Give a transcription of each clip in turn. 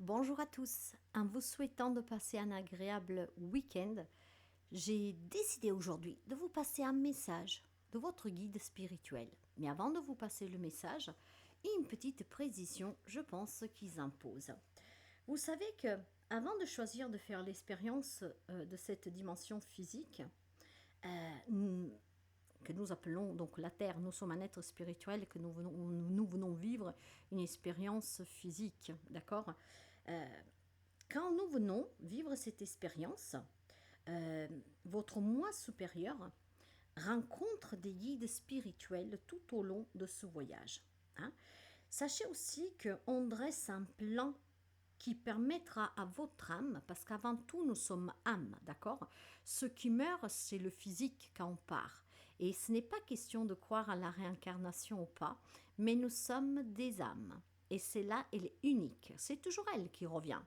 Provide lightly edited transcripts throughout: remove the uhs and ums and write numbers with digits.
Bonjour à tous, en vous souhaitant de passer un agréable week-end, j'ai décidé aujourd'hui de vous passer un message de votre guide spirituel. Mais avant de vous passer le message, une petite précision, je pense, qu'ils imposent. Vous savez que avant de choisir de faire l'expérience de cette dimension physique, euh, que nous appelons donc la Terre, nous sommes un être spirituel, que nous venons vivre une expérience physique, d'accord. Euh, Quand nous venons vivre cette expérience, euh, votre moi supérieur rencontre des guides spirituels tout au long de ce voyage, hein. Sachez aussi qu'on dresse un plan qui permettra à votre âme, parce qu'avant tout nous sommes âme, d'accord. Ce qui meurt, c'est le physique quand on part. Et ce n'est pas question de croire à la réincarnation ou pas, mais nous sommes des âmes. Et c'est là, elle est unique. C'est toujours elle qui revient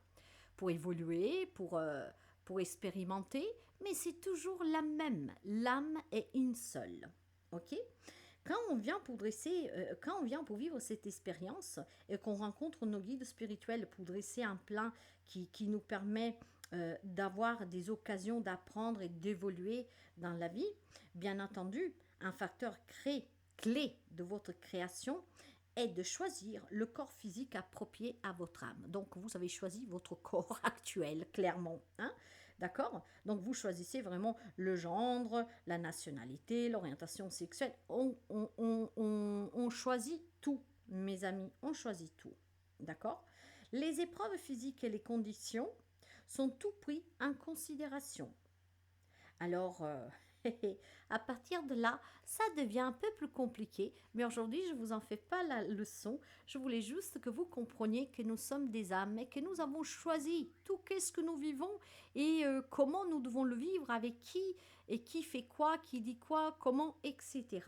pour évoluer, pour expérimenter, mais c'est toujours la même. L'âme est une seule. Ok. Quand on vient pour vivre cette expérience et qu'on rencontre nos guides spirituels pour dresser un plan qui nous permet d'avoir des occasions d'apprendre et d'évoluer dans la vie, bien entendu, un facteur clé de votre création est de choisir le corps physique approprié à votre âme. Donc, vous avez choisi votre corps actuel, clairement, hein. D'accord. Donc, vous choisissez vraiment le genre, la nationalité, l'orientation sexuelle. On choisit tout, mes amis, on choisit tout. D'accord. Les épreuves physiques et les conditions sont tout pris en considération. Alors, à partir de là, ça devient un peu plus compliqué, mais aujourd'hui, je ne vous en fais pas la leçon. Je voulais juste que vous compreniez que nous sommes des âmes et que nous avons choisi tout qu'est-ce que nous vivons et comment nous devons le vivre, avec qui et qui fait quoi, qui dit quoi, comment, etc.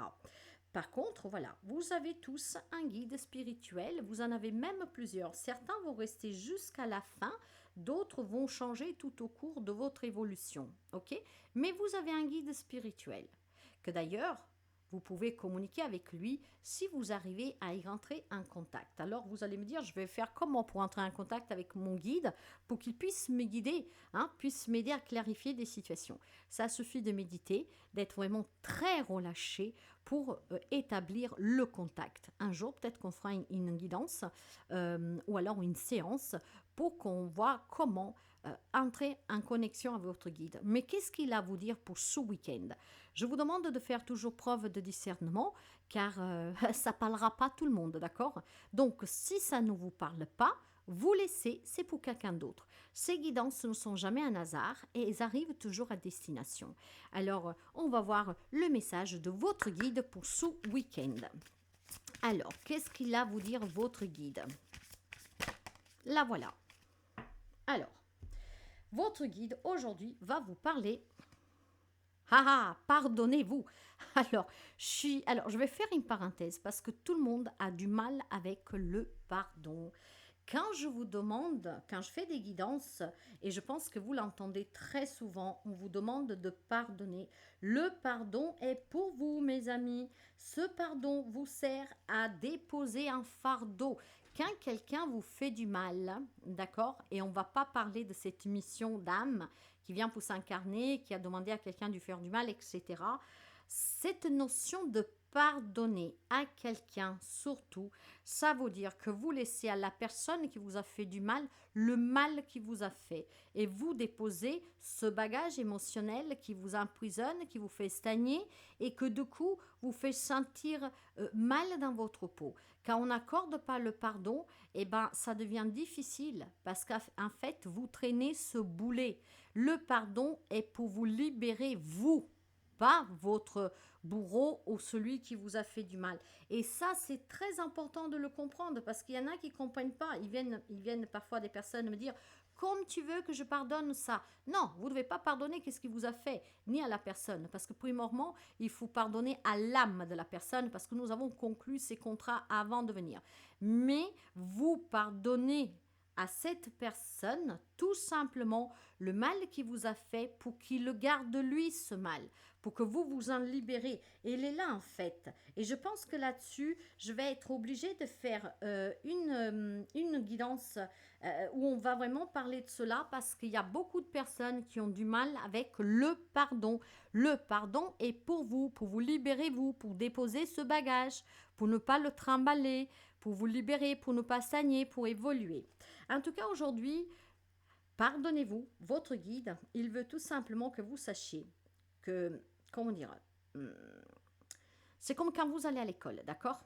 Par contre, voilà, vous avez tous un guide spirituel, vous en avez même plusieurs. Certains vont rester jusqu'à la fin, d'autres vont changer tout au cours de votre évolution, ok. Mais vous avez un guide spirituel, que d'ailleurs, vous pouvez communiquer avec lui si vous arrivez à y rentrer en contact. Alors vous allez me dire, je vais faire comment pour entrer en contact avec mon guide pour qu'il puisse me guider, hein, puisse m'aider à clarifier des situations. Ça suffit de méditer, d'être vraiment très relâché pour établir le contact. Un jour, peut-être qu'on fera une guidance ou alors une séance pour qu'on voit comment entrer en connexion avec votre guide. Mais qu'est-ce qu'il a à vous dire pour ce week-end? Je vous demande de faire toujours preuve de discernement, car ça ne parlera pas tout le monde, d'accord? Donc, si ça ne vous parle pas, vous laissez, c'est pour quelqu'un d'autre. Ces guidances ne sont jamais un hasard et elles arrivent toujours à destination. Alors, on va voir le message de votre guide pour ce week-end. Alors, qu'est-ce qu'il a à vous dire, votre guide? La voilà. Alors, votre guide aujourd'hui va vous parler. Ah ah, pardonnez-vous. Alors, je vais faire une parenthèse parce que tout le monde a du mal avec le pardon. Quand je vous demande, quand je fais des guidances, et je pense que vous l'entendez très souvent, on vous demande de pardonner. Le pardon est pour vous, mes amis. Ce pardon vous sert à déposer un fardeau. Quand quelqu'un vous fait du mal, d'accord, et on ne va pas parler de cette mission d'âme qui vient pour s'incarner, qui a demandé à quelqu'un de lui faire du mal, etc. Cette notion de pardonner à quelqu'un, surtout, ça veut dire que vous laissez à la personne qui vous a fait du mal qui vous a fait. Et vous déposez ce bagage émotionnel qui vous emprisonne, qui vous fait stagner et que du coup vous fait sentir mal dans votre peau. Quand on n'accorde pas le pardon, eh ben, ça devient difficile parce qu'en fait, vous traînez ce boulet. Le pardon est pour vous libérer, vous, pas votre bourreau ou celui qui vous a fait du mal. Et ça, c'est très important de le comprendre parce qu'il y en a qui ne comprennent pas. Ils viennent parfois des personnes me dire comme tu veux que je pardonne ça. Non, vous ne devez pas pardonner qu'est-ce qu'il vous a fait, ni à la personne. Parce que primordialement, il faut pardonner à l'âme de la personne parce que nous avons conclu ces contrats avant de venir. Mais vous pardonnez à cette personne tout simplement le mal qu'il vous a fait pour qu'il le garde lui, ce mal, pour que vous vous en libérez. Et il est là en fait. Et je pense que là-dessus, je vais être obligée de faire une guidance où on va vraiment parler de cela parce qu'il y a beaucoup de personnes qui ont du mal avec le pardon. Le pardon est pour vous libérer vous, pour déposer ce bagage, pour ne pas le trimballer, pour vous libérer, pour ne pas stagner, pour évoluer. En tout cas, aujourd'hui, pardonnez-vous, votre guide, il veut tout simplement que vous sachiez que, comment dire, hum, c'est comme quand vous allez à l'école, d'accord?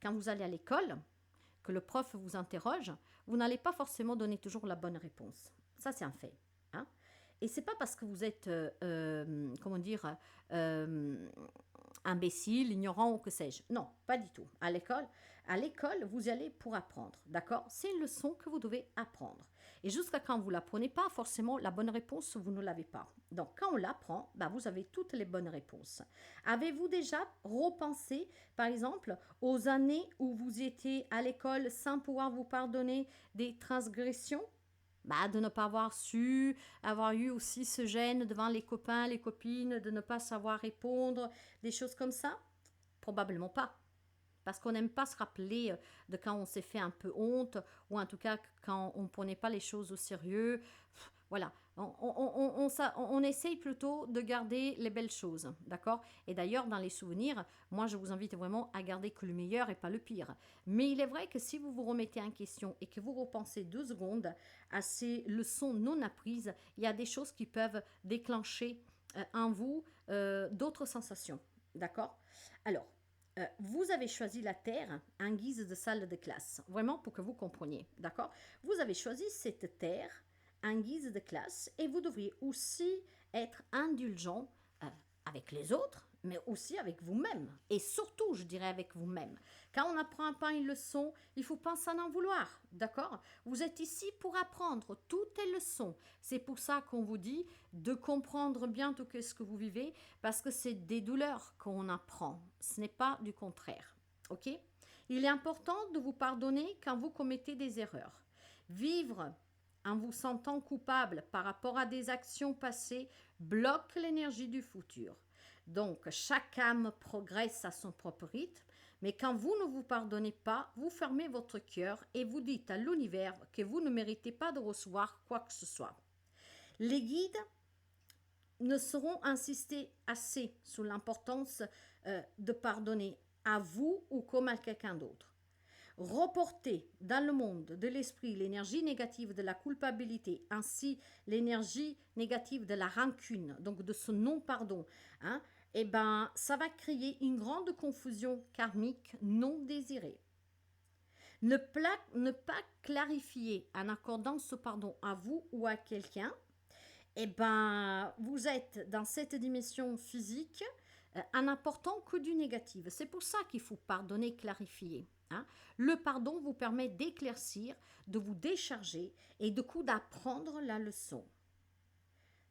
Quand vous allez à l'école, que le prof vous interroge, vous n'allez pas forcément donner toujours la bonne réponse. Ça, c'est un fait. Hein? Et c'est pas parce que vous êtes, comment dire, euh, imbécile, ignorant ou que sais-je. Non, pas du tout. À l'école, vous y allez pour apprendre, d'accord? C'est une leçon que vous devez apprendre. Et jusqu'à quand vous ne l'apprenez pas, forcément, la bonne réponse, vous ne l'avez pas. Donc, quand on l'apprend, bah, vous avez toutes les bonnes réponses. Avez-vous déjà repensé, par exemple, aux années où vous étiez à l'école sans pouvoir vous pardonner des transgressions? Bah, de ne pas avoir su, avoir eu aussi ce gêne devant les copains, les copines, de ne pas savoir répondre, des choses comme ça? Probablement pas. Parce qu'on n'aime pas se rappeler de quand on s'est fait un peu honte, ou en tout cas quand on ne prenait pas les choses au sérieux. Voilà, on essaye plutôt de garder les belles choses, d'accord? Et d'ailleurs, dans les souvenirs, moi, je vous invite vraiment à garder que le meilleur et pas le pire. Mais il est vrai que si vous vous remettez en question et que vous repensez 2 secondes à ces leçons non apprises, il y a des choses qui peuvent déclencher en vous d'autres sensations, d'accord? Alors, vous avez choisi la Terre en guise de salle de classe, vraiment pour que vous compreniez, d'accord? Vous avez choisi cette Terre en guise de classe et vous devriez aussi être indulgent avec les autres, mais aussi avec vous-même. Et surtout, je dirais avec vous-même. Quand on n'apprend pas une leçon, il ne faut pas s'en en vouloir, d'accord? Vous êtes ici pour apprendre toutes les leçons. C'est pour ça qu'on vous dit de comprendre bien tout ce que vous vivez, parce que c'est des douleurs qu'on apprend. Ce n'est pas du contraire, ok? Il est important de vous pardonner quand vous commettez des erreurs. Vivre en vous sentant coupable par rapport à des actions passées bloque l'énergie du futur. Donc, chaque âme progresse à son propre rythme, mais quand vous ne vous pardonnez pas, vous fermez votre cœur et vous dites à l'univers que vous ne méritez pas de recevoir quoi que ce soit. Les guides ne sauront insister assez sur l'importance de pardonner à vous ou comme à quelqu'un d'autre. Reporter dans le monde de l'esprit l'énergie négative de la culpabilité, ainsi l'énergie négative de la rancune, donc de ce non-pardon, hein, eh ben, ça va créer une grande confusion karmique non désirée. Ne pas clarifier en accordant ce pardon à vous ou à quelqu'un, eh ben, vous êtes dans cette dimension physique en apportant que du négatif. C'est pour ça qu'il faut pardonner, clarifier. Hein. Le pardon vous permet d'éclaircir, de vous décharger et de coup d'apprendre la leçon.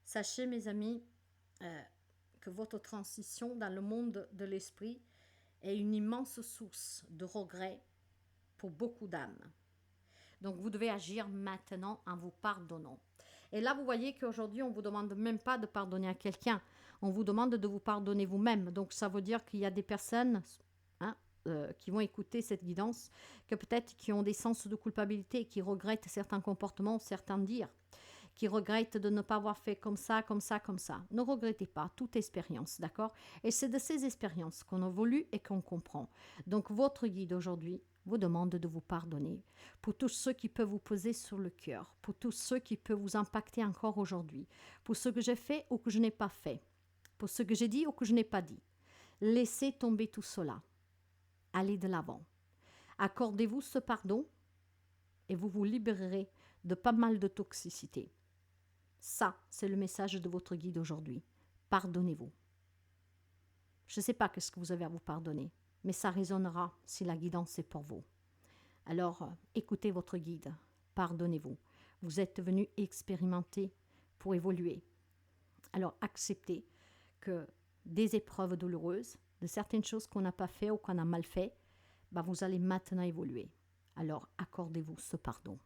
Sachez, mes amis, que votre transition dans le monde de l'esprit est une immense source de regrets pour beaucoup d'âmes. Donc, vous devez agir maintenant en vous pardonnant. Et là, vous voyez qu'aujourd'hui, on ne vous demande même pas de pardonner à quelqu'un. On vous demande de vous pardonner vous-même. Donc, ça veut dire qu'il y a des personnes hein, qui vont écouter cette guidance, que peut-être qui ont des sens de culpabilité, qui regrettent certains comportements, certains dires, qui regrettent de ne pas avoir fait comme ça, comme ça, comme ça. Ne regrettez pas toute expérience, d'accord? Et c'est de ces expériences qu'on évolue et qu'on comprend. Donc, votre guide aujourd'hui vous demande de vous pardonner pour tous ceux qui peuvent vous peser sur le cœur, pour tous ceux qui peuvent vous impacter encore aujourd'hui, pour ce que j'ai fait ou que je n'ai pas fait, pour ce que j'ai dit ou que je n'ai pas dit. Laissez tomber tout cela. Allez de l'avant. Accordez-vous ce pardon et vous vous libérerez de pas mal de toxicité. Ça, c'est le message de votre guide aujourd'hui. Pardonnez-vous. Je ne sais pas ce que vous avez à vous pardonner, mais ça résonnera si la guidance est pour vous. Alors, écoutez votre guide, pardonnez-vous. Vous êtes venu expérimenter pour évoluer. Alors, acceptez que des épreuves douloureuses, de certaines choses qu'on n'a pas fait ou qu'on a mal fait, vous allez maintenant évoluer. Alors, accordez-vous ce pardon.